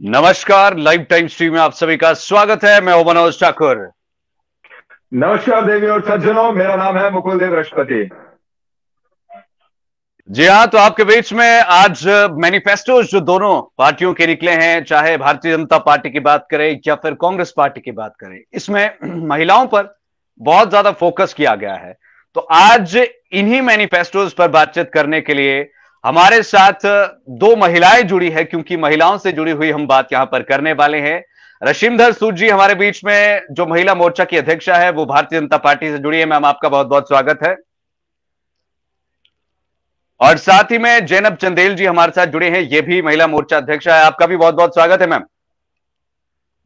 नमस्कार, live time stream में आप सभी का स्वागत है। मैं हूं मनोज ठाकुर। नमस्कार देवी और सज्जनों, मेरा नाम है मुकुल देव रक्षपति। जी हाँ, तो आपके बीच में आज मैनिफेस्टो जो दोनों पार्टियों के निकले हैं, चाहे भारतीय जनता पार्टी की बात करें या फिर कांग्रेस पार्टी की बात करें, इसमें महिलाओं पर बहुत ज्यादा फोकस किया गया है। तो आज इन्हीं मैनिफेस्टोज पर बातचीत करने के लिए हमारे साथ दो महिलाएं जुड़ी है, क्योंकि महिलाओं से जुड़ी हुई हम बात यहां पर करने वाले हैं। रशिमधर सूद जी हमारे बीच में, जो महिला मोर्चा की अध्यक्षा है, वो भारतीय जनता पार्टी से जुड़ी है। मैम, आपका बहुत बहुत स्वागत है। और साथ ही में जैनब चंदेल जी हमारे साथ जुड़े हैं, ये भी महिला मोर्चा अध्यक्षा है। आपका भी बहुत बहुत स्वागत है मैम।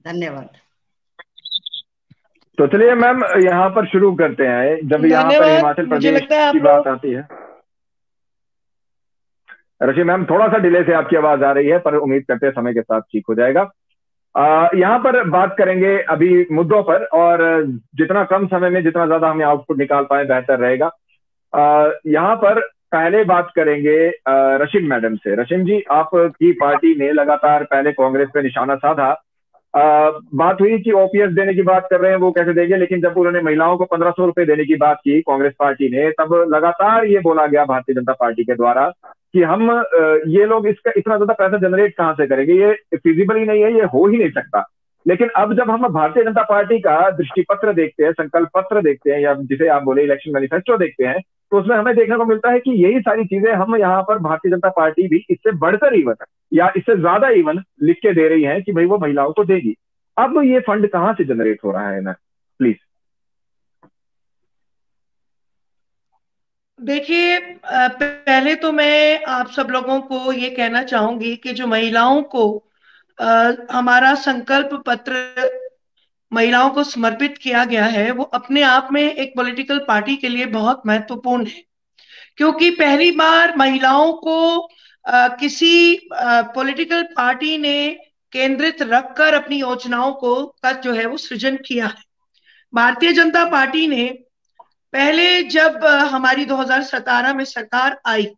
धन्यवाद। तो चलिए मैम, यहाँ पर शुरू करते हैं। जब यहाँ पर हिमाचल प्रदेश की बात आती है, रशी मैम थोड़ा सा डिले से आपकी आवाज आ रही है, पर उम्मीद करते हैं समय के साथ ठीक हो जाएगा। यहाँ पर बात करेंगे अभी मुद्दों पर, और जितना कम समय में जितना ज्यादा हमें आउटपुट निकाल पाए बेहतर रहेगा। यहाँ पर पहले बात करेंगे रशीम मैडम से। रशीम जी, आपकी पार्टी ने लगातार पहले कांग्रेस पे निशाना साधा। बात हुई कि ओपीएस देने की बात कर रहे हैं, वो कैसे देंगे, लेकिन जब उन्होंने महिलाओं को 1500 रुपए देने की बात की कांग्रेस पार्टी ने, तब लगातार ये बोला गया भारतीय जनता पार्टी के द्वारा कि हम ये लोग इसका इतना ज्यादा पैसा जनरेट कहां से करेंगे, ये फिजिबल ही नहीं है, ये हो ही नहीं सकता। लेकिन अब जब हम भारतीय जनता पार्टी का दृष्टि पत्र देखते हैं, संकल्प पत्र देखते हैं, या जिसे आप बोले इलेक्शन मैनिफेस्टो देखते हैं, तो उसमें हमें देखने को मिलता है कि यही सारी चीजें हम यहाँ पर भारतीय जनता पार्टी भी इससे बढ़कर इवन या इससे ज्यादा इवन लिख के दे रही है कि भाई वो महिलाओं को देगी। अब ये फंड कहां से जनरेट हो रहा है ना, प्लीज। देखिए, पहले तो मैं आप सब लोगों को ये कहना चाहूंगी कि जो महिलाओं को हमारा संकल्प पत्र महिलाओं को समर्पित किया गया है, वो अपने आप में एक पॉलिटिकल पार्टी के लिए बहुत महत्वपूर्ण है। क्योंकि पहली बार महिलाओं को किसी पॉलिटिकल पार्टी ने केंद्रित रखकर अपनी योजनाओं को का जो है वो सृजन किया है। भारतीय जनता पार्टी ने पहले जब हमारी 2017 में सरकार आई,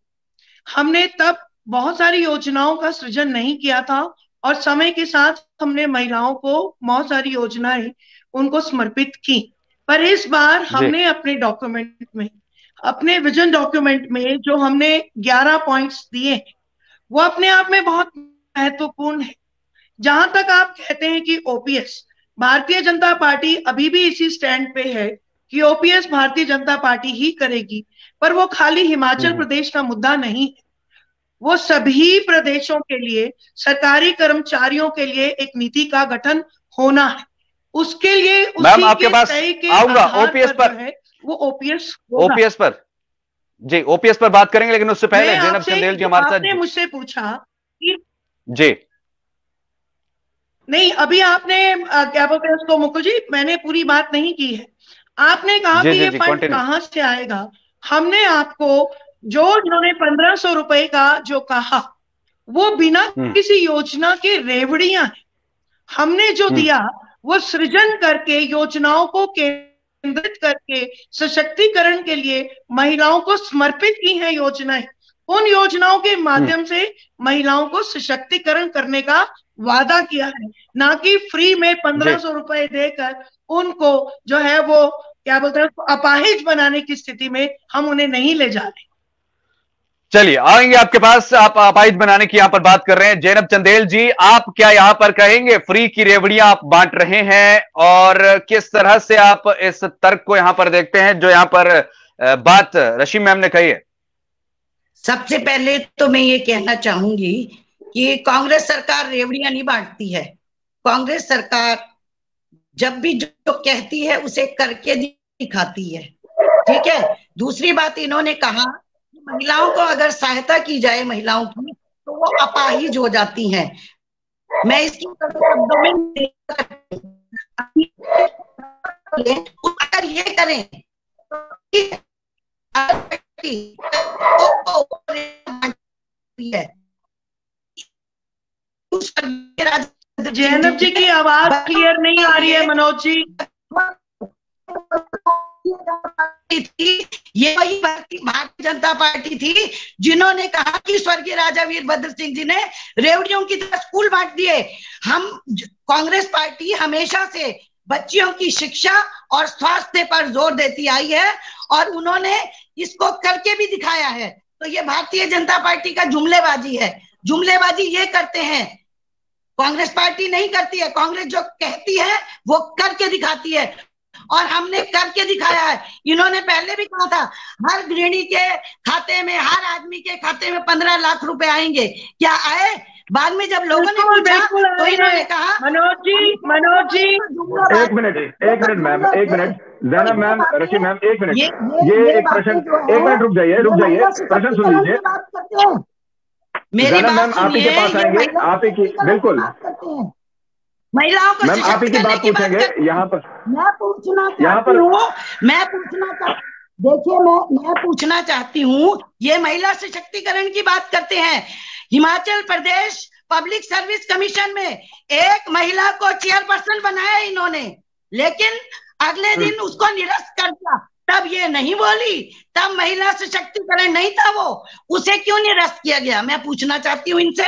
हमने तब बहुत सारी योजनाओं का सृजन नहीं किया था, और समय के साथ हमने महिलाओं को बहुत सारी योजनाएं उनको समर्पित की। पर इस बार हमने अपने डॉक्यूमेंट में, अपने विजन डॉक्यूमेंट में जो हमने 11 पॉइंट्स दिए हैं, वो अपने आप में बहुत महत्वपूर्ण है। जहां तक आप कहते हैं कि ओपीएस, भारतीय जनता पार्टी अभी भी इसी स्टैंड पे है कि ओपीएस भारतीय जनता पार्टी ही करेगी। पर वो खाली हिमाचल प्रदेश का मुद्दा नहीं है, वो सभी प्रदेशों के लिए, सरकारी कर्मचारियों के लिए एक नीति का गठन होना है। उसके लिए मैम आपके पास आऊंगा ओपीएस पर है वो ओपीएस पर जी, ओपीएस पर बात करेंगे, लेकिन उससे पहले जैनब चंदेल जी हमारे साथ। आपने मुझसे पूछा कि जी नहीं, अभी आपने क्या बोलते हैं उसको मुकुल जी, मैंने पूरी बात नहीं की है। आपने कहा कि ये फंड कहां से आएगा। हमने आपको जो इन्होंने 1500 रुपए का जो कहा, वो बिना किसी योजना के रेवड़ियां हैं। हमने जो दिया वो सृजन करके, योजनाओं को केंद्रित करके सशक्तिकरण के लिए महिलाओं को समर्पित की हैं योजनाएं। उन योजनाओं के माध्यम से महिलाओं को सशक्तिकरण करने का वादा किया है, ना कि फ्री में 1500 रुपए देकर उनको जो है वो क्या बोलते हैं अपाहिज बनाने की स्थिति में हम उन्हें नहीं ले जा रहे। चलिए आएंगे आपके पास। आप अपाहिज बनाने की यहां पर बात कर रहे हैं। जैनब चंदेल जी, आप क्या यहां पर कहेंगे, फ्री की रेवड़ियां आप बांट रहे हैं, और किस तरह से आप इस तर्क को यहां पर देखते हैं जो यहां पर बात रशीम मैम ने कही है? सबसे पहले तो मैं ये कहना चाहूंगी कि कांग्रेस सरकार रेवड़ियां नहीं बांटती है। कांग्रेस सरकार जब भी जो कहती है उसे करके दिखाती है। ठीक है। दूसरी बात, इन्होंने कहा महिलाओं को अगर सहायता की जाए महिलाओं की, तो वो अपाहिज हो जाती हैं। मैं इसकी शब्दों में अगर ये करें जैनब जी की आवाज क्लियर नहीं आ रही है मनोज जी। थी, ये वही भारतीय जनता पार्टी थी जिन्होंने कहा कि स्वर्गीय राजा वीरभद्र सिंह जी ने रेवड़ियों की तरह स्कूल बांट दिए। हम कांग्रेस पार्टी हमेशा से बच्चियों की शिक्षा और स्वास्थ्य पर जोर देती आई है और उन्होंने इसको करके भी दिखाया है। तो ये भारतीय जनता पार्टी का जुमलेबाजी है। जुमलेबाजी ये करते हैं, कांग्रेस पार्टी नहीं करती है। कांग्रेस जो कहती है वो करके दिखाती है और हमने करके दिखाया है। इन्होंने पहले भी कहा था हर गृहिणी के खाते में, हर आदमी के खाते में 15 लाख रुपए आएंगे। क्या आए? बाद में जब लोगों ने पूछा तो इन्होंने कहा। मनोज जी एक मिनट मैम, एक मिनट जैनब मैम, रशी मैम, एक मिनट। ये एक प्रश्न, एक मिनट रुक जाइए, प्रश्न सुन लीजिए। मेरी बात आप ही के पास आएंगे, आप ही की, बिल्कुल महिलाओं को मैम आप ही की बात पूछेंगे यहाँ पर। मैं पूछना चाहती हूँ, ये महिला सशक्तिकरण की बात करते हैं। Himachal Pradesh public service commission में एक महिला को चेयरपर्सन बनाया इन्होंने, लेकिन अगले दिन उसको निरस्त कर दिया। तब ये नहीं बोली, तब महिला सशक्तिकरण नहीं था वो, उसे क्यों निरस्त किया गया? मैं पूछना चाहती हूँ इनसे,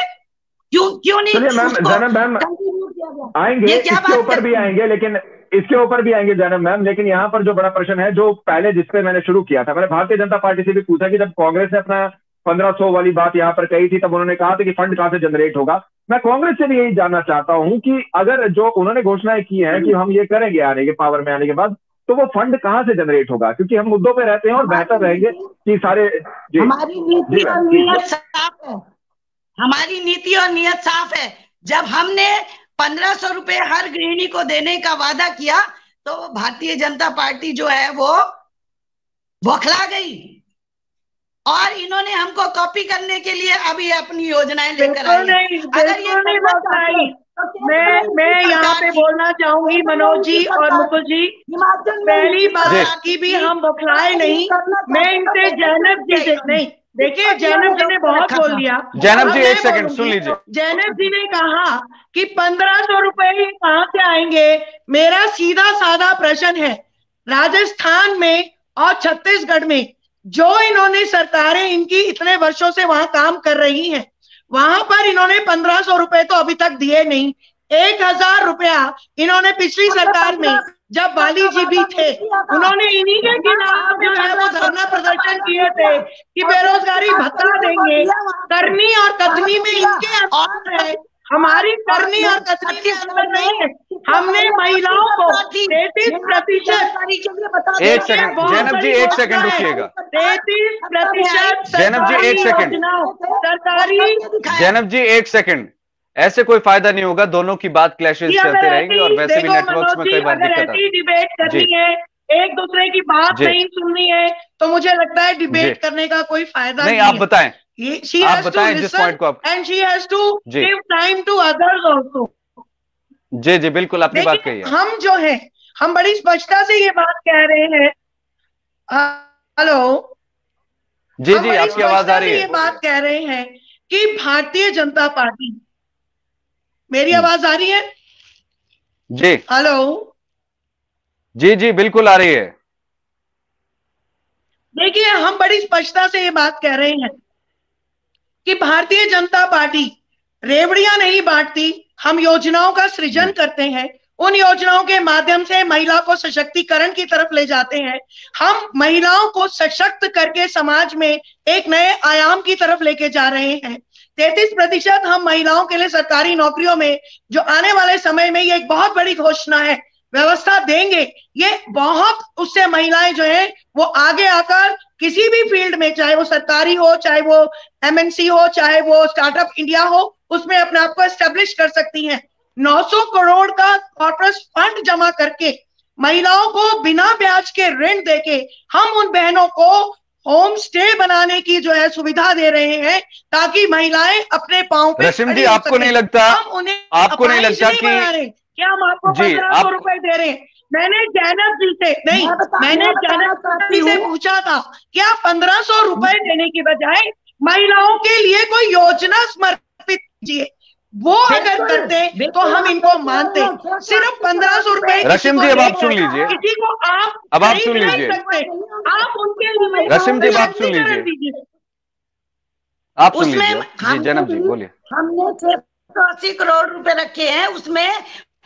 क्यों नहीं? मैम आएंगे, इसके ऊपर भी आएंगे, लेकिन इसके ऊपर भी आएंगे जैनब मैम। लेकिन यहाँ पर जो बड़ा प्रश्न है, जो पहले जिसपे मैंने शुरू किया था, मैंने भारतीय जनता पार्टी से भी पूछा कि जब कांग्रेस ने अपना 1500 वाली बात यहाँ पर कही थी, तब उन्होंने कहा था कि फंड कहाँ से जनरेट होगा। मैं कांग्रेस से भी यही जानना चाहता हूँ कि अगर जो उन्होंने घोषणाएं की है कि हम ये करेंगे आने के पावर में आने के बाद, तो वो फंड कहाँ से जनरेट होगा? क्योंकि हम मुद्दों पे रहते हैं और बेहतर रहेंगे कि सारे। हमारी नीति और नीयत साफ है, हमारी नीति और नीयत साफ है। जब हमने 1500 रुपए हर गृहिणी को देने का वादा किया तो भारतीय जनता पार्टी जो है वो बौखला गई और इन्होंने हमको कॉपी करने के लिए अभी अपनी योजनाएं लेकर आई। अगर ये नहीं, मैं यहाँ पे बोलना चाहूंगी मनोज जी और मुकुल जी, पहली बात की भी हम बौखलाए नहीं। मैं इनसे जैनब जी से नहीं, देखिए जैनब जी ने बहुत बोल लिया। जैनब जी एक सेकंड सुन लीजिए। जैनब जी ने कहा कि 1500 रुपए ही कहाँ से आएंगे। मेरा सीधा साधा प्रश्न है, राजस्थान में और छत्तीसगढ़ में जो इन्होंने सरकारें इनकी इतने वर्षों से वहां काम कर रही हैं, वहां पर इन्होंने 1500 रुपए तो अभी तक दिए नहीं। 1000 रुपया इन्होंने पिछली सरकार में, जब बाली जी भी थे, उन्होंने इन्हीं के खिलाफ जो है वो धरना प्रदर्शन किए थे कि बेरोजगारी भत्ता देंगे। करनी और कथनी में इनके अंतर है, हमारी करनी और कथनी में अंतर नहीं है। हमने महिलाओं को 33%। एक सेकंड जैनब जी, एक सेकंड रुकिएगा। 33% जैनब जी एक सेकंड, सरकारी। जैनब जी एक सेकंड, ऐसे कोई फायदा नहीं होगा, दोनों की बात क्लैशेस चलते रहेंगे और वैसे भी नेटवर्क्स में कई बार दिक्कत आती है। डिबेट करनी है, एक दूसरे की बात नहीं सुननी है, तो मुझे लगता है डिबेट करने का कोई फायदा नहीं। आप बताएं, आप बताएं जिस पॉइंट को आप, and she has to give time to others also. जी जी बिल्कुल, आपकी बात कही है। हम जो है, हम बड़ी स्पष्टता से ये बात कह रहे हैं। हेलो जी जी, आपकी आवाज आ रही है। ये बात कह रहे हैं कि भारतीय जनता पार्टी, मेरी आवाज आ रही है? जी हेलो, जी जी बिल्कुल आ रही है। देखिए, हम बड़ी स्पष्टता से ये बात कह रहे हैं कि भारतीय जनता पार्टी रेवड़ियां नहीं बांटती, हम योजनाओं का सृजन करते हैं। उन योजनाओं के माध्यम से महिला को सशक्तिकरण की तरफ ले जाते हैं। हम महिलाओं को सशक्त करके समाज में एक नए आयाम की तरफ लेके जा रहे हैं। 33% हम महिलाओं के लिए सरकारी नौकरियों में, जो आने वाले समय में ये एक बहुत बड़ी घोषणा है, व्यवस्था देंगे। ये बहुत, उससे महिलाएं जो है वो आगे आकर किसी भी फील्ड में, चाहे वो सरकारी हो, चाहे वो एमएनसी हो, चाहे वो स्टार्टअप इंडिया हो, उसमें अपने आप को एस्टेब्लिश कर सकती हैं। 900 करोड़ का कॉर्पोरेट फंड जमा करके महिलाओं को बिना ब्याज के ऋण देके हम उन बहनों को होम स्टे बनाने की जो है सुविधा दे रहे हैं, ताकि महिलाएं अपने पांव पे रश्मि जी, आपको नहीं लगता, आपको नहीं लगता कि क्या हम आपको 1500 रुपए दे रहे हैं? मैंने जैनब जी से नहीं, मैंने जैनब जी से पूछा था क्या 1500 रुपए देने की बजाय महिलाओं के लिए कोई योजना समर्पित कीजिए। वो अगर करते तो हम इनको मानते। सिर्फ 1500 रुपए रशिम जी अब आप सुन लीजिए, किसी को आप अब आप सुन लीजिए, आप उनके लिए रशिम जी आप सुन लीजिए, आप सुन लीजिए जी। जैनब जी बोलिए। हमने 680 करोड़ रुपए रखे हैं, उसमें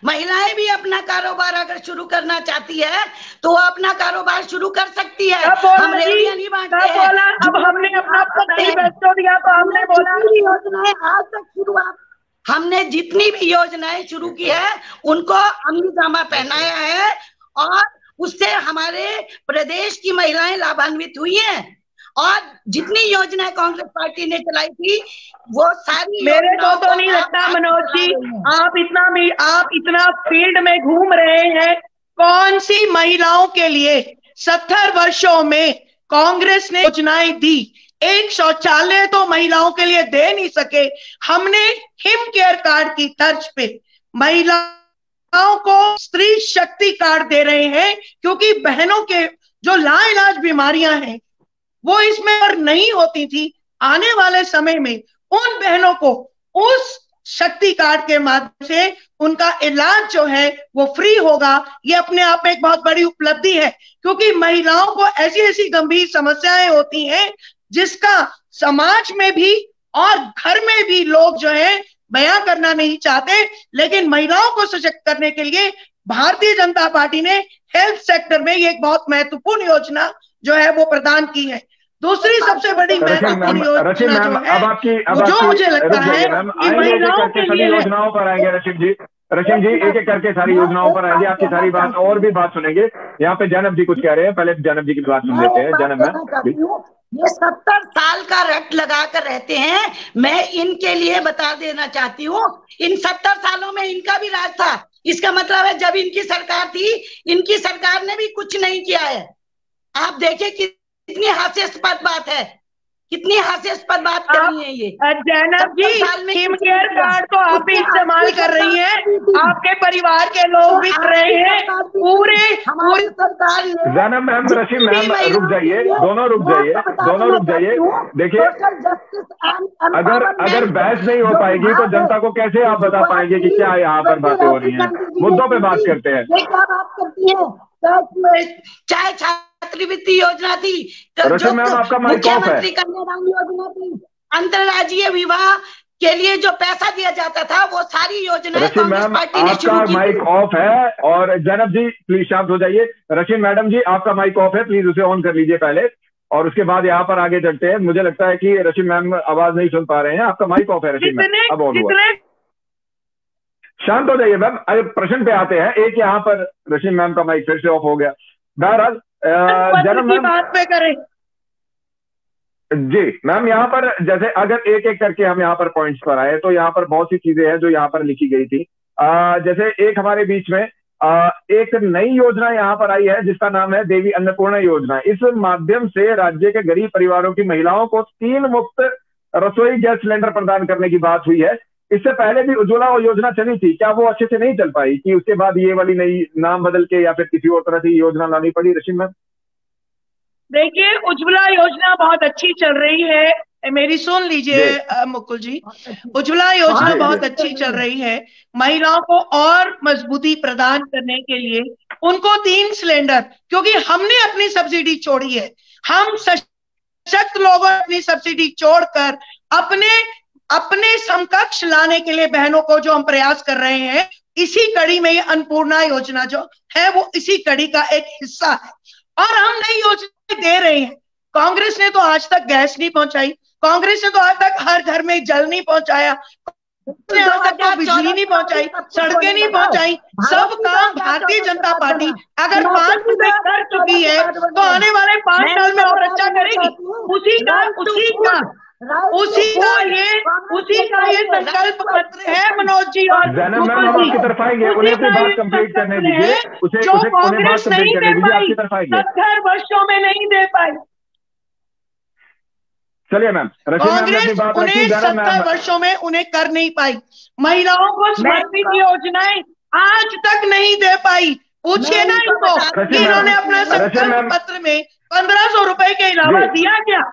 महिलाएं भी अपना कारोबार अगर शुरू करना चाहती है तो वो अपना कारोबार शुरू कर सकती है। हम रेवड़ियां नहीं बांटते हैं। अब हमने अपना मैनिफेस्टो दिया तो हमने बोला योजनाएं आज तक शुरुआत, हमने जितनी भी योजनाएं शुरू की है उनको अमली जामा पहनाया है और उससे हमारे प्रदेश की महिलाएं लाभान्वित हुई हैं। और जितनी योजनाएं कांग्रेस पार्टी ने चलाई थी वो सारी, मेरे को तो नहीं लगता मनोज जी आप इतना फील्ड में घूम रहे हैं। कौन सी महिलाओं के लिए 70 वर्षों में कांग्रेस ने योजनाएं दी? एक शौचालय तो महिलाओं के लिए दे नहीं सके। हमने हिम केयर कार्ड की तर्ज पे महिलाओं को स्त्री शक्ति कार्ड दे रहे हैं, क्योंकि बहनों के जो लाइलाज बीमारियां हैं वो इसमें और नहीं होती थी। आने वाले समय में उन बहनों को उस शक्ति कार्ड के माध्यम से उनका इलाज जो है वो फ्री होगा। ये अपने आप में एक बहुत बड़ी उपलब्धि है, क्योंकि महिलाओं को ऐसी ऐसी गंभीर समस्याएं होती हैं जिसका समाज में भी और घर में भी लोग जो है बयां करना नहीं चाहते। लेकिन महिलाओं को सशक्त करने के लिए भारतीय जनता पार्टी ने हेल्थ सेक्टर में ये एक बहुत महत्वपूर्ण योजना जो है वो प्रदान की है। दूसरी सबसे बड़ी महत्वपूर्ण योजना जो है, जो मुझे लगता है कि महिलाओं के लिए योजनाओं पर आएंगे रशिम जी एक एक करके सारी योजनाओं पर आएंगे, आपकी सारी बात और भी बात सुनेंगे। यहाँ पे जैनब जी कुछ कह रहे हैं, पहले जैनब जी की बात सुन लेते हैं। जैनब मैम, ये 70 साल का रट लगा कर रहते हैं। मैं इनके लिए बता देना चाहती हूँ, इन 70 सालों में इनका भी राज था। इसका मतलब है जब इनकी सरकार थी, इनकी सरकार ने भी कुछ नहीं किया है। आप देखिए कितनी हास्यास्पद बात है, कितनी हास्यास्पद बात करनी है ये। जैनब जी हिम केयर कार्ड तो आप भी इस्तेमाल कर रही हैं, आपके परिवार के लोग भी कर रहे हैं। पूरे सरकार ने, जैनब मैम, रशिम मैम रुक जाइए, दोनों रुक जाइए। देखिए अगर बहस नहीं हो पाएगी तो जनता को कैसे आप बता पाएंगे कि क्या यहाँ पर बातें हो रही हैं? मुद्दों पे बात करते हैं। क्या बात करती है? चाहे छात्रवृत्ति योजना थी, जो मुख्यमंत्री कन्यादान योजना थी, अंतर्राज्यीय विवाह के लिए जो पैसा दिया जाता था, वो सारी योजनाएं कांग्रेस पार्टी ने शुरू की। माइक ऑफ है और जैनब जी प्लीज शांत हो जाइए। रशिम मैडम जी आपका माइक ऑफ है, प्लीज उसे ऑन कर लीजिए पहले, और उसके बाद यहाँ पर आगे चलते हैं। मुझे लगता है कि रशिम मैम आवाज नहीं सुन पा रहे हैं, आपका माइक ऑफ है रशिम मैम, अब ऑन हुआ। शांत हो जाइए मैम। अरे प्रश्न पे आते हैं। एक यहाँ पर रशिम मैम का माइक फिर से ऑफ हो गया। बहरहाल जैनब मैम बात पे करें जी। मैम यहाँ पर जैसे अगर एक एक करके हम यहाँ पर पॉइंट्स पर आए तो यहाँ पर बहुत सी चीजें हैं जो यहाँ पर लिखी गई थी। जैसे एक हमारे बीच में एक नई योजना यहाँ पर आई है जिसका नाम है देवी अन्नपूर्णा योजना। इस माध्यम से राज्य के गरीब परिवारों की महिलाओं को 3 मुफ्त रसोई गैस सिलेंडर प्रदान करने की बात हुई है। इससे पहले भी उज्ज्वला योजना चली थी, क्या वो अच्छे से नहीं चल पाई कि उसके बाद ये वाली नई नाम बदल के या फिर किसी और तरह की योजना लानी पड़ी? रशिम मैम देखिए, उज्ज्वला योजना बहुत अच्छी चल रही है, मेरी सुन लीजिए मुकुल जी। उज्ज्वला योजना बहुत अच्छी चल रही है। महिलाओं को और मजबूती प्रदान करने के लिए उनको 3 सिलेंडर, क्योंकि हमने अपनी सब्सिडी छोड़ी है, हम सशक्त लोगों ने अपनी सब्सिडी छोड़कर अपने समकक्ष लाने के लिए बहनों को जो हम प्रयास कर रहे हैं, इसी कड़ी में ये अन्नपूर्णा योजना जो है वो इसी कड़ी का एक हिस्सा है। और हम नई योजना दे रहे हैं। कांग्रेस ने तो आज तक गैस नहीं पहुंचाई, कांग्रेस ने तो आज तक हर घर में जल नहीं पहुंचाया, आज तक तो बिजली नहीं पहुंचाई, सड़कें नहीं पहुंचाई। सब काम भारतीय जनता पार्टी अगर 5 रुपए कर चुकी है तो आने वाले 5 साल में और अच्छा करेगी। उसी का ये संकल्प पत्र है मनोज जी और आपकी तरफ आएंगे, उन्हें अपनी बात कंप्लीट करने दीजिए। जो कांग्रेस नहीं दे पाई, 70 वर्षों में नहीं दे पाई। चलिए मैम, कांग्रेस उन्हें 70 वर्षों में उन्हें कर नहीं पाई। महिलाओं को समर्पित योजनाएं आज तक नहीं दे पाई। पूछिए ना इनको कि इन्होंने अपना संकल्प पत्र में 1500 रुपए के अलावा दिया क्या?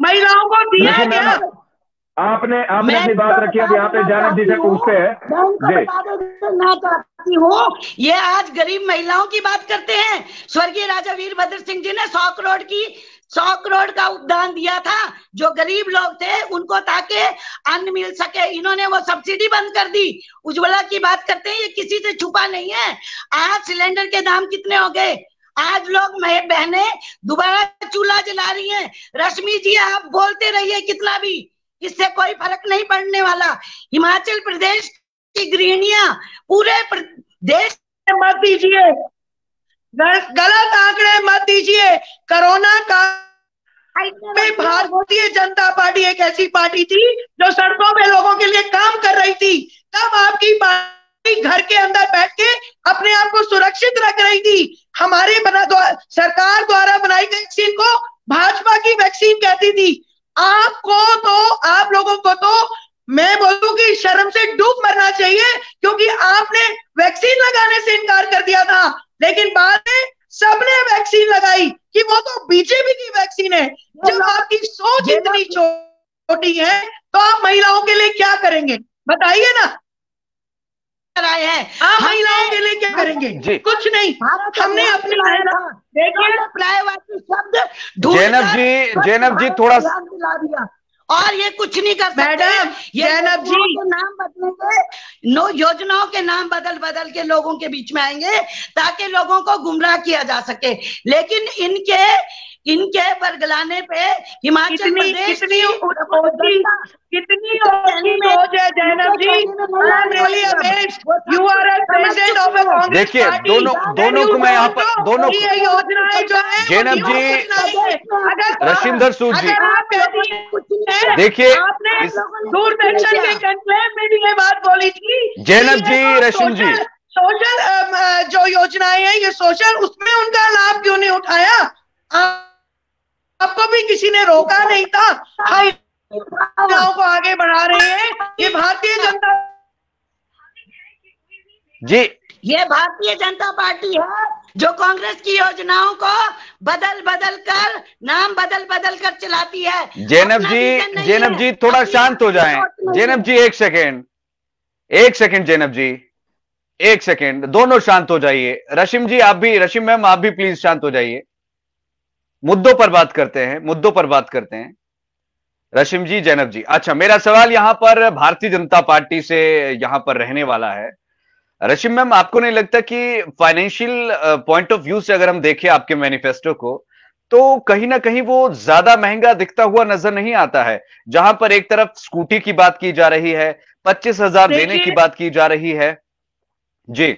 महिलाओं को दिया क्या? आपने अपनी बात रखी। अब यहाँ पे जैनब जी से पूछते हैं मैं चाहती हूँ, ये आज गरीब महिलाओं की बात करते हैं। स्वर्गीय राजा वीरभद्र सिंह जी ने 100 करोड़ का उपदान दिया था जो गरीब लोग थे उनको, ताकि अन्न मिल सके। इन्होंने वो सब्सिडी बंद कर दी। उज्ज्वला की बात करते हैं, ये किसी से छुपा नहीं है। आज सिलेंडर के दाम कितने हो गए, आज लोग बहनें दोबारा चूल्हा जला रही हैं। रश्मि जी आप बोलते रहिए कितना भी, इससे कोई फर्क नहीं पड़ने वाला। हिमाचल प्रदेश की गृहिणियां पूरे देश मत दीजिए, गलत आंकड़े मत दीजिए। कोरोना का में भारतीय जनता पार्टी एक ऐसी पार्टी थी जो सड़कों में लोगों के लिए काम कर रही थी। तब आपकी पार्टी घर के अंदर बैठ के अपने आप को सुरक्षित रख रही थी। हमारे सरकार द्वारा बनाई गई वैक्सीन को भाजपा की वैक्सीन कहती थी। आपको तो, आप लोगों को तो मैं बोलूंगी शर्म से डूब मरना चाहिए, क्योंकि आपने वैक्सीन लगाने से इनकार कर दिया था, लेकिन बाद में सबने वैक्सीन लगाई कि वो तो बीजेपी की वैक्सीन है। जब आपकी सोच इतनी छोटी है तो आप महिलाओं के लिए क्या करेंगे बताइए ना। आप महिलाओं के लिए क्या करेंगे? कुछ नहीं। हमने अपनी जैनब जी थोड़ा दिला दिया और ये कुछ नहीं कर सकते। मैडम जैनब जी के नाम बदलेंगे, योजनाओं के नाम बदल के लोगों के बीच में आएंगे ताकि लोगों को गुमराह किया जा सके। लेकिन इनके बरगलाने पे हिमाचल प्रदेश कितनी सोच है Zainab ji. You are president of a Congress. देखिए दोनों को मैं यहाँ पर दोनों योजनाएं जो है जैनब जी, रशिंदर सूद जी, देखिए दूरदर्शन के कंक्लेव में भी ये बात बोली थी। जैनब जी, रशिम जी, सोशल जो योजनाएं हैं ये सोशल, उसमें उनका लाभ क्यों नहीं उठाया? आपको भी किसी ने रोका नहीं था। हम योजनाओं को आगे बढ़ा रहे हैं। ये भारतीय जनता जी, ये भारतीय जनता पार्टी है जो कांग्रेस की योजनाओं को बदल कर नाम बदल कर चलाती है। जैनब जी थोड़ा शांत हो जाएं। जैनब जी एक सेकंड जैनब जी एक सेकंड, दोनों शांत हो जाइए। रशिम मैम आप भी प्लीज शांत हो जाइए। मुद्दों पर बात करते हैं रशिम जी, जैनब जी। अच्छा, मेरा सवाल यहां पर भारतीय जनता पार्टी से यहां पर रहने वाला है। रशिम मैम, आपको नहीं लगता कि फाइनेंशियल पॉइंट ऑफ व्यू से अगर हम देखें आपके मैनिफेस्टो को, तो कहीं ना कहीं वो ज्यादा महंगा दिखता हुआ नजर नहीं आता है? जहां पर एक तरफ स्कूटी की बात की जा रही है, 25,000 देने की बात की जा रही है। जी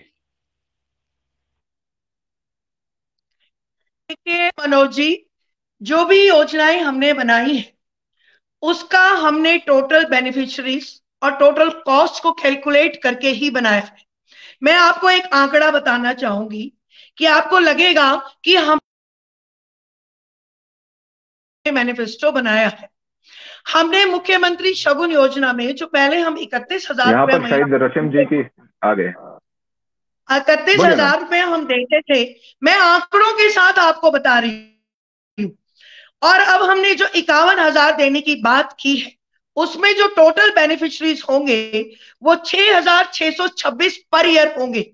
मनोज जी, जो भी योजनाएं हमने बनाई है उसका हमने टोटल बेनिफिशियरीज और टोटल कॉस्ट को कैलकुलेट करके ही बनाया है। मैं आपको एक आंकड़ा बताना चाहूंगी कि आपको लगेगा कि हम मैनिफेस्टो बनाया है। हमने मुख्यमंत्री शगुन योजना में जो पहले हम 31,000 रुपए, शायद रशिम जी की आ गए, 31,000 रुपए हम देते थे। मैं आंकड़ों के साथ आपको बता रही हूँ। और अब हमने जो 51,000 देने की बात की है उसमें जो टोटल बेनिफिशरीज होंगे वो 6,626 पर ईयर होंगे।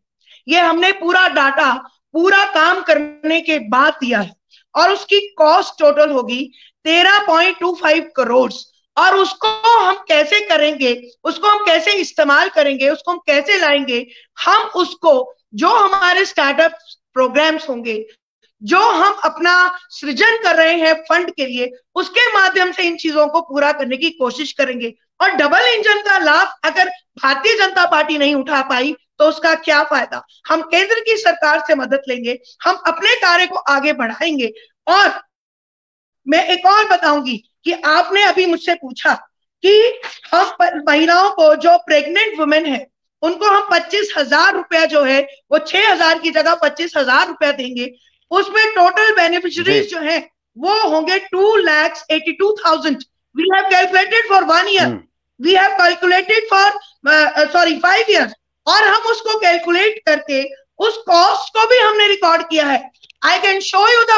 ये हमने पूरा डाटा पूरा काम करने के बाद दिया है और उसकी कॉस्ट टोटल होगी 13.25 करोड़। और उसको हम कैसे करेंगे, उसको हम कैसे इस्तेमाल करेंगे, उसको हम कैसे लाएंगे, हम उसको जो हमारे स्टार्टअप प्रोग्राम्स होंगे, जो हम अपना सृजन कर रहे हैं फंड के लिए, उसके माध्यम से इन चीजों को पूरा करने की कोशिश करेंगे। और डबल इंजन का लाभ अगर भारतीय जनता पार्टी नहीं उठा पाई तो उसका क्या फायदा? हम केंद्र की सरकार से मदद लेंगे, हम अपने कार्य को आगे बढ़ाएंगे। और मैं एक और बताऊंगी कि आपने अभी मुझसे पूछा कि हम महिलाओं को जो प्रेग्नेंट वुमेन है उनको हम 25,000 रुपया जो है वो 6,000 की जगह 25,000 रुपया देंगे। उसमें टोटल बेनिफिशियरीज जो है वो होंगे 2,82,000। We have calculated for 1 year, we have calculated for 5 years. और हम उसको कैलकुलेट करके उस कॉस्ट को भी हमने रिकॉर्ड किया है। I can show you the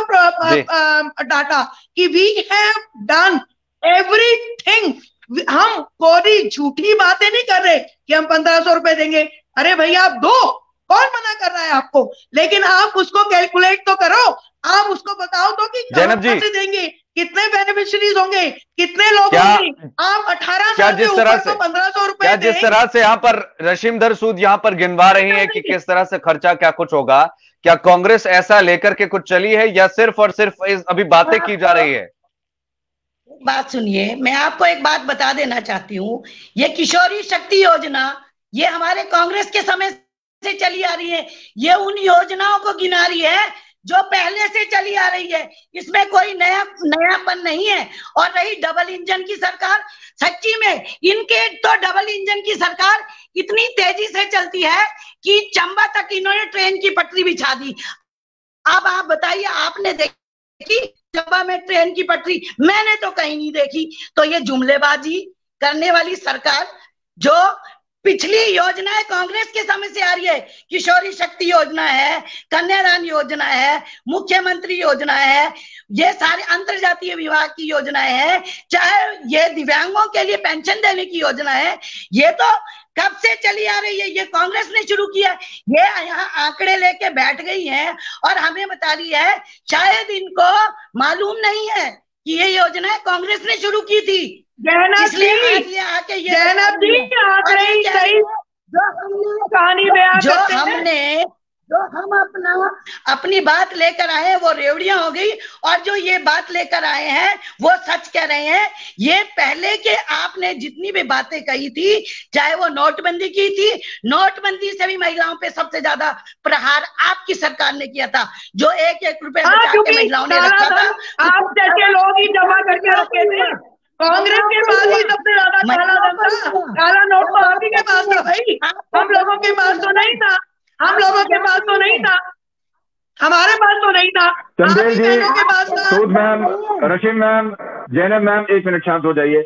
data कि वी हैव डन everything हम कोई झूठी बातें नहीं कर रहे कि हम 1500 रुपए देंगे। अरे भैया आप दो, कौन मना कर रहा है आपको, लेकिन आप उसको कैलकुलेट तो करो, आप उसको बताओ तो कि जैनब जी से देंगे, कितने बेनिफिशियरीज होंगे, कितने लोग होंगे। आप 18 साल के ऊपर तो 1500 रुपए क्या जिस तरह से यहाँ पर रशीमदर सूद यहाँ पर गिनवा रही है कि किस तरह से खर्चा क्या कुछ होगा, क्या कांग्रेस ऐसा लेकर के कुछ चली है या सिर्फ और सिर्फ अभी बातें की जा रही है? बात सुनिए, मैं आपको एक बात बता देना चाहती हूँ, ये किशोरी शक्ति योजना ये हमारे कांग्रेस के समय से चली आ रही है। ये उन योजनाओं को गिना रही है जो पहले से चली आ रही है, इसमें कोई नयापन नहीं है। और रही डबल इंजन की सरकार, सच्ची में इनके तो डबल इंजन की सरकार इतनी तेजी से चलती है कि चंबा तक इन्होंने ट्रेन की पटरी बिछा दी। अब आप बताइए, आपने देखी चंबा में ट्रेन की पटरी? मैंने तो कहीं नहीं देखी। तो ये जुमलेबाजी करने वाली सरकार, जो पिछली योजनाएं कांग्रेस के समय से आ रही है, किशोरी शक्ति योजना है, कन्यादान योजना है, मुख्यमंत्री योजना है, ये सारे अंतरजातीय विवाह की योजनाएं हैं, चाहे ये दिव्यांगों के लिए पेंशन देने की योजना है, ये तो कब से चली आ रही है, ये कांग्रेस ने शुरू किया। ये यहाँ आंकड़े लेके बैठ गई है और हमें बता रही है, शायद इनको मालूम नहीं है कि ये योजनाएं कांग्रेस ने शुरू की थी। जैनब जी आंकड़े ही सही, कहानी बयान करते हैं। जो हम अपनी बात लेकर आए हैं वो रेवड़ियां हो गई, और जो ये बात लेकर आए हैं वो सच कह रहे हैं। ये पहले के आपने जितनी भी बातें कही थी, चाहे वो नोटबंदी की थी, नोटबंदी से भी महिलाओं पे सबसे ज्यादा प्रहार आपकी सरकार ने किया था, जो 1-1 रुपए बचा के महिलाओं ने रखा था। आप जैसे लोग ही जमा करके रखे थे। कांग्रेस के पास ही सबसे ज्यादा काला धन था, काला नोट तो आप ही के पास था भाई, हम लोगों के पास तो नहीं था, हम लोगों के पास तो नहीं था, हमारे पास तो नहीं था, Chandel ji, Sood ma'am, Rashim ma'am, Zainab ma'am, 1 minute शांत हो जाइए।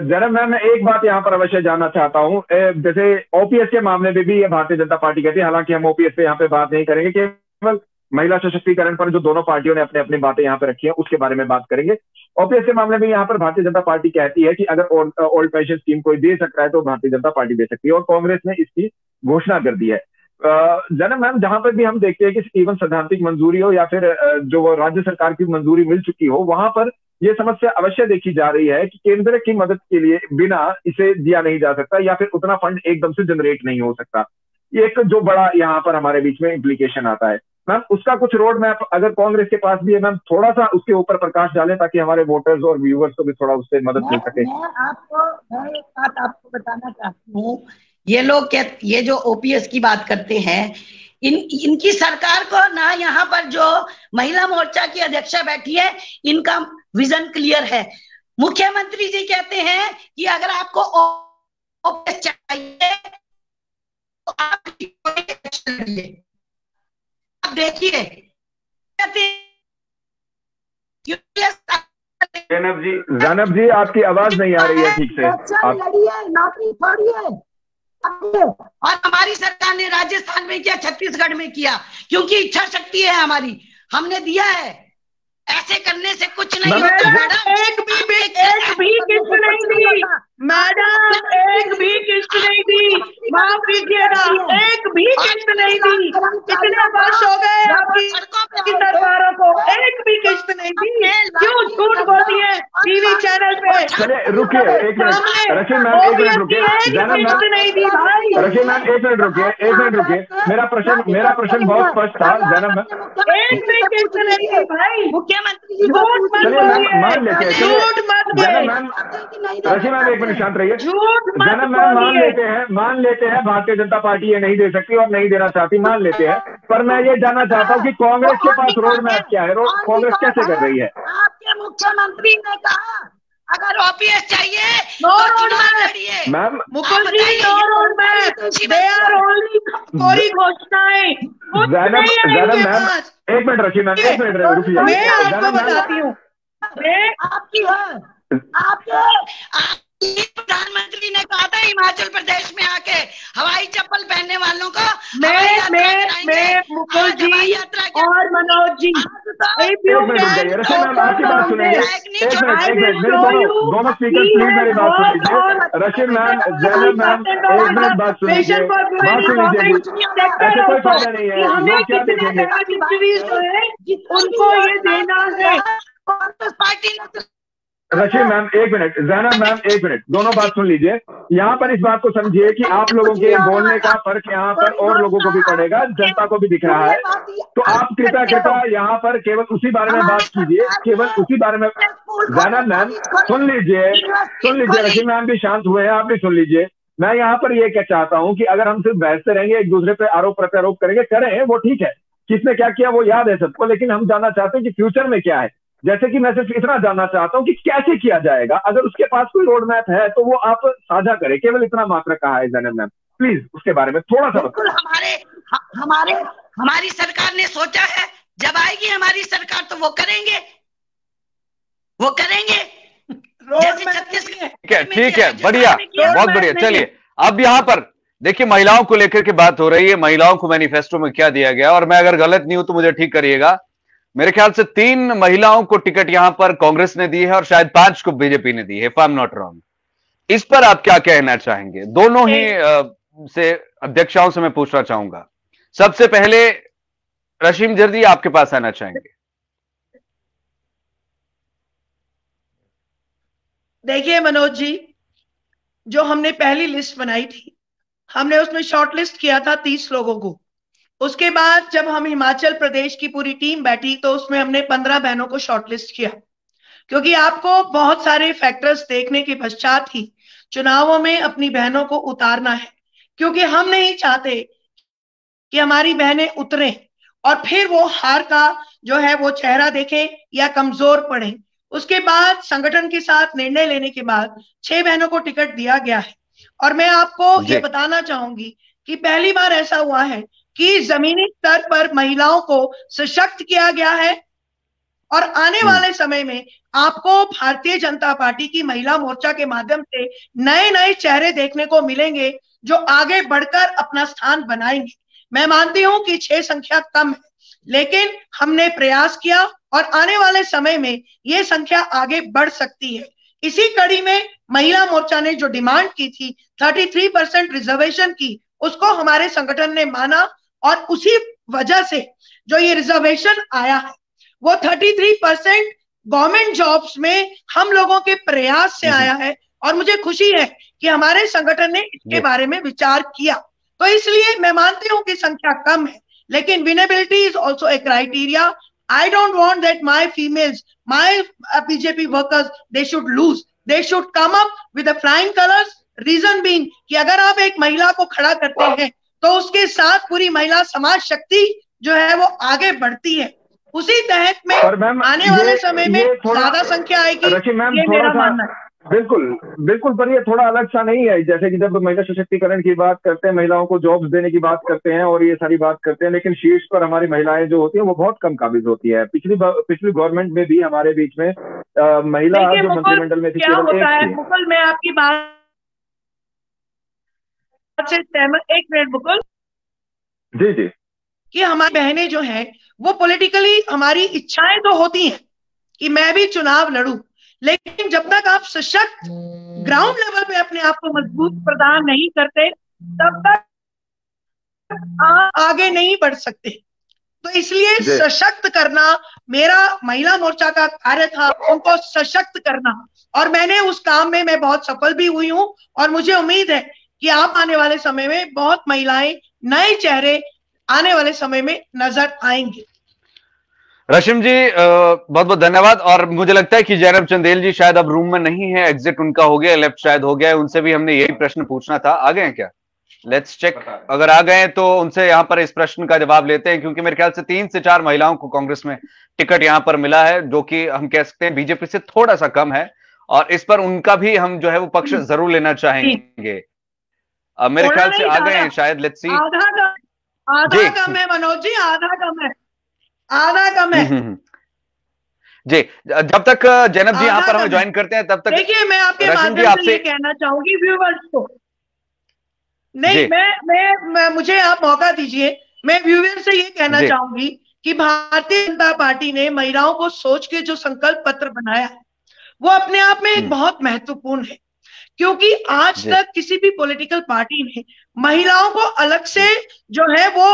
जैनब मैम, मैं एक बात यहाँ पर अवश्य जानना चाहता हूँ। जैसे ओपीएस के मामले में भी ये भारतीय जनता पार्टी कहती है, हालांकि हम ओपीएस पे यहाँ पे बात नहीं करेंगे, केवल महिला सशक्तिकरण पर जो दोनों पार्टियों ने अपने अपनी बातें यहाँ पे रखी है उसके बारे में बात करेंगे। ओपीएस के मामले में यहाँ पर भारतीय जनता पार्टी कहती है कि अगर ओल्ड पेंशन स्कीम कोई दे सकता है तो भारतीय जनता पार्टी दे सकती है, और कांग्रेस ने इसकी घोषणा कर दी है। जैनब मैम, जहां पर भी हम देखते हैं कि इवन सैद्धांतिक मंजूरी हो या फिर जो राज्य सरकार की मंजूरी मिल चुकी हो, वहां पर यह समस्या अवश्य देखी जा रही है कि केंद्र की मदद के लिए बिना इसे दिया नहीं जा सकता, या फिर उतना फंड एकदम से जनरेट नहीं हो सकता। ये एक जो बड़ा यहाँ पर हमारे बीच में इम्प्लीकेशन आता है। मैम, उसका कुछ रोड मैप अगर कांग्रेस के पास भी है, मैम थोड़ा सा उसके ऊपर प्रकाश डालें ताकि हमारे वोटर्स और व्यूअर्स को भी थोड़ा उससे मदद मिल सके। मैं एक बात आपको बताना चाहती हूँ, ये लोग ये जो ओपीएस की बात करते हैं, इनकी सरकार को ना, यहाँ पर जो महिला मोर्चा की अध्यक्षा बैठी है, इनका विजन क्लियर है। मुख्यमंत्री जी कहते हैं कि अगर आपको ओपीएस चाहिए तो आप देखिए, जैनब जी आपकी आवाज नहीं आ रही है ठीक से। नौकरी छोड़िए। और हमारी सरकार ने राजस्थान में किया, छत्तीसगढ़ में किया, क्योंकि इच्छा शक्ति है हमारी, हमने दिया है। ऐसे करने से कुछ नहीं होता मैडम। एक भी किस्त नहीं दी मैडम, एक भी किस्त नहीं दी, माफ कीजिएगा, एक भी किस्त नहीं दी। कितने वर्ष हो गए आपकी सरकारों को, एक भी किस्त नहीं दी, क्यों झूठ बोलती है टीवी चैनल पे? चलिए रुकिए एक मिनट, रशीम मैम 1 मिनट रुकिए, किस्त नहीं दी भाई। रशीम मैम 1 मिनट रुकिए, 1 मिनट रुकिए, मेरा प्रश्न बहुत स्पष्ट था। जैनब मैम, एक भी किस्त नहीं दी भाई, मुख्यमंत्री मान लेते हैं, Zainab ma'am, Rashim ma'am 1 minute शांत रहिए। जैनब मैम मान लेते हैं भारतीय जनता पार्टी ये नहीं दे सकती और नहीं देना चाहती, मान लेते हैं, पर मैं ये जानना चाहता हूँ कि कांग्रेस के पास रोड मैप क्या है, कांग्रेस कैसे कर रही है? आपके मुख्यमंत्री ने कहा अगर ओपीएस चाहिए तो चुनाव लड़िए। Ma'am Mukul ji, no road map, they are only कोई घोषणाएं। Zainab ma'am 1 minute, Rashim ma'am 1 minute रुक जाइए, मैं आपको बताती हूँ, आपकी है, आपके प्रधानमंत्री ने कहा था हिमाचल प्रदेश में आके हवाई चप्पल पहनने वालों को मैं मुकुल जी और मनोज जी, एक मिनट रुक जाइए रशीद मैम, आपकी बात सुनेंगे। एक मिनट दोनों स्पीकर प्लीज मेरी बात सुन लीजिए। रशीद मैम, जैनब मैम, एक मिनट बात सुन लीजिए, बात सुन लीजिए जी। ऐसे कोई फायदा नहीं है, लोग क्या देखेंगे। उनको ये देना है। कांग्रेस पार्टी ने रशीद मैम एक मिनट, जैनब मैम एक मिनट, दोनों बात सुन लीजिए। यहाँ पर इस बात को समझिए कि आप लोगों के बोलने का फर्क यहाँ पर और लोगों को भी पड़ेगा, जनता को भी दिख रहा है। तो आप कृपया यहाँ पर केवल उसी बारे में बात कीजिए, केवल उसी बारे में। जैनब मैम सुन लीजिए, रशीद मैम भी शांत हुए हैं, आप भी सुन लीजिए। मैं यहाँ पर ये क्या चाहता हूँ कि अगर हम सिर्फ बहसते रहेंगे, एक दूसरे पे आरोप प्रत्यारोप करेंगे, करें वो ठीक है, किसने क्या किया वो याद है सबको, लेकिन हम जानना चाहते हैं कि फ्यूचर में क्या है। जैसे कि मैं सिर्फ इतना जानना चाहता हूं कि कैसे किया जाएगा, अगर उसके पास कोई रोड मैप है तो वो आप साझा करें, केवल इतना मात्र कहा है जैनब मैम, प्लीज उसके बारे में थोड़ा सा। बिल्कुल हमारी सरकार ने सोचा है, जब आएगी हमारी सरकार तो वो करेंगे जैसे छत्तीसगढ़। ठीक है, बढ़िया, बहुत बढ़िया। चलिए अब यहाँ पर देखिए महिलाओं को लेकर के बात हो रही है, महिलाओं को मैनिफेस्टो में क्या दिया गया, और मैं अगर गलत नहीं हूं तो मुझे ठीक करिएगा। मेरे ख्याल से 3 महिलाओं को टिकट यहां पर कांग्रेस ने दी है और शायद 5 को बीजेपी ने दी है, if I am not wrong. इस पर आप क्या कहना चाहेंगे? दोनों ही से अध्यक्षाओं से मैं पूछना चाहूंगा। सबसे पहले रशीम जर्दी आपके पास आना चाहेंगे। देखिए मनोज जी, जो हमने पहली लिस्ट बनाई थी, हमने उसमें शॉर्टलिस्ट किया था 30 लोगों को। उसके बाद जब हम हिमाचल प्रदेश की पूरी टीम बैठी तो उसमें हमने 15 बहनों को शॉर्टलिस्ट किया, क्योंकि आपको बहुत सारे फैक्टर्स देखने के पश्चात ही चुनावों में अपनी बहनों को उतारना है, क्योंकि हम नहीं चाहते कि हमारी बहनें उतरें और फिर वो हार का जो है वो चेहरा देखें या कमजोर पड़े। उसके बाद संगठन के साथ निर्णय लेने के बाद 6 बहनों को टिकट दिया गया है। और मैं आपको ये बताना चाहूंगी कि पहली बार ऐसा हुआ है कि जमीनी स्तर पर महिलाओं को सशक्त किया गया है, और आने वाले समय में आपको भारतीय जनता पार्टी की महिला मोर्चा के माध्यम से नए नए चेहरे देखने को मिलेंगे जो आगे बढ़कर अपना स्थान बनाएंगे। मैं मानती हूं कि 6 संख्या कम है, लेकिन हमने प्रयास किया और आने वाले समय में ये संख्या आगे बढ़ सकती है। इसी कड़ी में महिला मोर्चा ने जो डिमांड की थी 33% रिजर्वेशन की, उसको हमारे संगठन ने माना, और उसी वजह से जो ये रिजर्वेशन आया है वो 33% गवर्नमेंट जॉब्स में हम लोगों के प्रयास से आया है। और मुझे खुशी है कि हमारे संगठन ने इसके बारे में विचार किया। तो इसलिए मैं मानती हूं कि संख्या कम है, लेकिन winnability is also a criteria. I don't want that my females, my BJP workers, they should lose, they should come up with the flying colours. Reason being कि अगर आप एक महिला को खड़ा करते हैं तो उसके साथ पूरी महिला समाज शक्ति जो है वो आगे बढ़ती है। उसी तहत में आने वाले समय में ज्यादा संख्या आएगी, ये मेरा मानना है। बिल्कुल, पर ये थोड़ा अलग सा नहीं है। जैसे कि जब महिला सशक्तिकरण की बात करते हैं, महिलाओं को जॉब्स देने की बात करते हैं और ये सारी बात करते हैं, लेकिन शीर्ष पर हमारी महिलाएं जो होती हैं वो बहुत कम काबिज होती है। पिछली गवर्नमेंट में भी हमारे बीच में महिला जो मंत्रिमंडल में थी केवल एक थी। मुकुल, मैं आपकी बात से सहमत, एक मिनट मुकुल जी, कि हमारी बहनें जो हैं वो पॉलिटिकली, हमारी इच्छाएं तो होती हैं कि मैं भी चुनाव लड़ूं, लेकिन जब तक आप सशक्त ग्राउंड लेवल पे अपने आप को मजबूत प्रदान नहीं करते तब तक आप आगे नहीं बढ़ सकते। तो इसलिए सशक्त करना मेरा महिला मोर्चा का कार्य था, उनको सशक्त करना, और मैंने उस काम में मैं बहुत सफल भी हुई हूं। और मुझे उम्मीद है कि आप आने वाले समय में बहुत महिलाएं, नए चेहरे आने वाले समय में नजर आएंगे। रशीम जी बहुत बहुत धन्यवाद। और मुझे लगता है कि जैनब चंदेल जी शायद अब रूम में नहीं है, एग्जिट उनका हो गया, लेफ्ट शायद हो गया है। उनसे भी हमने यही प्रश्न पूछना था, आ गए हैं क्या? लेट्स चेक, अगर आ गए तो उनसे यहां पर इस प्रश्न का जवाब लेते हैं, क्योंकि मेरे ख्याल से 3 से 4 महिलाओं को कांग्रेस में टिकट यहां पर मिला है, जो कि हम कह सकते हैं बीजेपी से थोड़ा सा कम है, और इस पर उनका भी हम जो है वो पक्ष जरूर लेना चाहेंगे। मेरे ख्याल से आ गए हैं शायद, लेट्स सी। आधा कम है मनोज जी, आधा कम है जी। जब तक जैनब जी यहाँ पर हमें ज्वाइन करते हैं तब तक देखिए, मैं आपके माध्यम से ये कहना चाहूंगी व्यूवर्स को, नहीं मैं मुझे आप मौका दीजिए, मैं व्यूवर्स से ये कहना चाहूंगी कि भारतीय जनता पार्टी ने महिलाओं को सोच के जो संकल्प पत्र बनाया वो अपने आप में एक बहुत महत्वपूर्ण है, क्योंकि आज तक किसी भी पॉलिटिकल पार्टी ने महिलाओं को अलग से जो है वो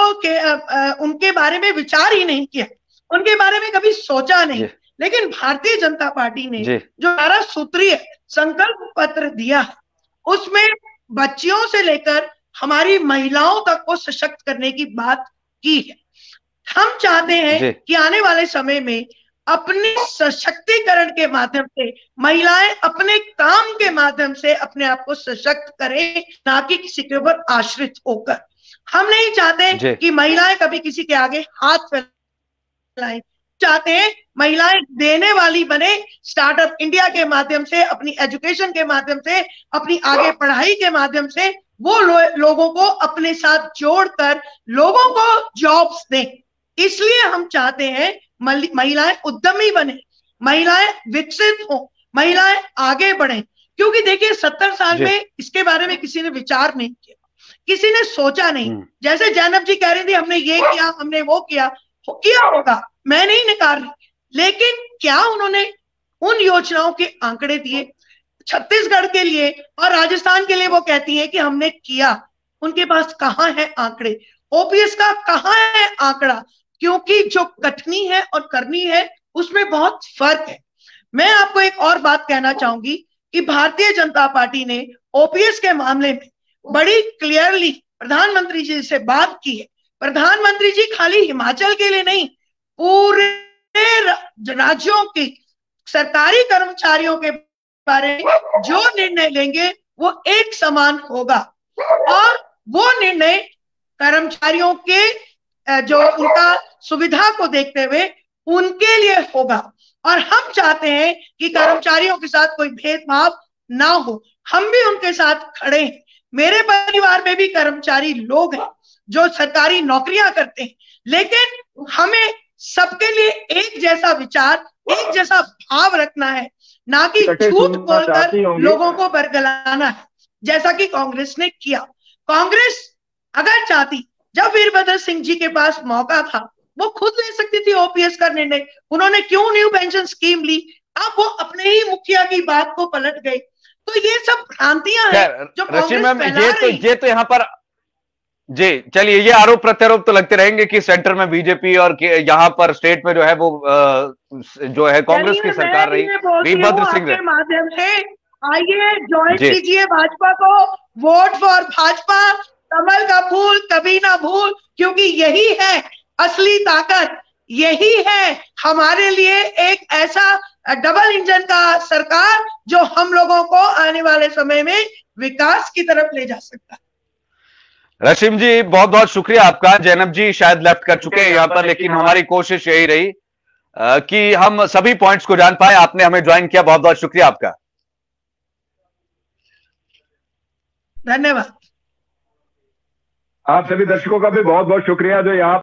उनके बारे में विचार ही नहीं किया, उनके बारे में कभी सोचा नहीं। लेकिन भारतीय जनता पार्टी ने जो 12 सूत्रीय संकल्प पत्र दिया उसमें बच्चियों से लेकर हमारी महिलाओं तक को सशक्त करने की बात की है। हम चाहते हैं कि आने वाले समय में अपने सशक्तिकरण के माध्यम से महिलाएं अपने काम के माध्यम से अपने आप को सशक्त करें, ना कि किसी के ऊपर आश्रित होकर। हम नहीं चाहते कि महिलाएं कभी किसी के आगे हाथ फैलाएं, चाहते हैं महिलाएं देने वाली बने, स्टार्टअप इंडिया के माध्यम से, अपनी एजुकेशन के माध्यम से, अपनी आगे पढ़ाई के माध्यम से वो लोगों को अपने साथ जोड़कर लोगों को जॉब्स दें। इसलिए हम चाहते हैं महिलाएं उद्यमी बने, महिलाएं विकसित हो, महिलाएं आगे बढ़े। क्योंकि देखिए 70 साल में इसके बारे में किसी ने विचार नहीं किया, किसी ने सोचा नहीं। जैसे जैनब जी कह रही थी हमने ये किया, हमने वो किया होगा, मैं नहीं नकार रही, लेकिन क्या उन्होंने उन योजनाओं के आंकड़े दिए? छत्तीसगढ़ के लिए और राजस्थान के लिए वो कहती है कि हमने किया, उनके पास कहाँ है आंकड़े? ओपीएस का कहाँ है आंकड़ा? क्योंकि जो कथनी है और करनी है उसमें बहुत फर्क है। मैं आपको एक और बात कहना चाहूंगी कि भारतीय जनता पार्टी ने ओपीएस के मामले में बड़ी क्लियरली प्रधानमंत्री जी से बात की है। प्रधानमंत्री जी खाली हिमाचल के लिए नहीं, पूरे राज्यों के सरकारी कर्मचारियों के बारे में जो निर्णय लेंगे वो एक समान होगा और वो निर्णय कर्मचारियों के जो उनका सुविधा को देखते हुए उनके लिए होगा। और हम चाहते हैं कि कर्मचारियों के साथ कोई भेदभाव ना हो, हम भी उनके साथ खड़े हैं। मेरे परिवार में भी कर्मचारी लोग हैं जो सरकारी नौकरियां करते हैं, लेकिन हमें सबके लिए एक जैसा विचार, एक जैसा भाव रखना है, ना कि झूठ बोलकर लोगों को बरगलाना है, जैसा कि कांग्रेस ने किया। कांग्रेस अगर चाहती, जब वीरभद्र सिंह जी के पास मौका था, वो खुद ले सकती थी ओपीएस का निर्णय। उन्होंने क्यों न्यू पेंशन स्कीम ली? अब वो अपने ही मुखिया की बात को पलट गए। तो ये सब भ्रांतियां हैं जो कांग्रेस फैला रही है। ये तो यहाँ पर जी चलिए, ये आरोप प्रत्यारोप तो लगते रहेंगे कि सेंटर में बीजेपी और यहाँ पर स्टेट में जो है वो जो है कांग्रेस की सरकार रही। वीरभद्र सिंह के माध्यम से आइए ज्वाइन कीजिए भाजपा को, वोट फॉर भाजपा, कमल का फूल कभी ना भूल, क्योंकि यही है असली ताकत, यही है हमारे लिए एक ऐसा डबल इंजन का सरकार जो हम लोगों को आने वाले समय में विकास की तरफ ले जा सकता है। रशीम जी बहुत बहुत शुक्रिया आपका। जैनब जी शायद लेफ्ट कर चुके हैं यहाँ पर, लेकिन हमारी कोशिश यही रही कि हम सभी पॉइंट्स को जान पाए। आपने हमें ज्वाइन किया, बहुत बहुत शुक्रिया आपका। धन्यवाद। आप सभी दर्शकों का भी बहुत बहुत शुक्रिया जो यहाँ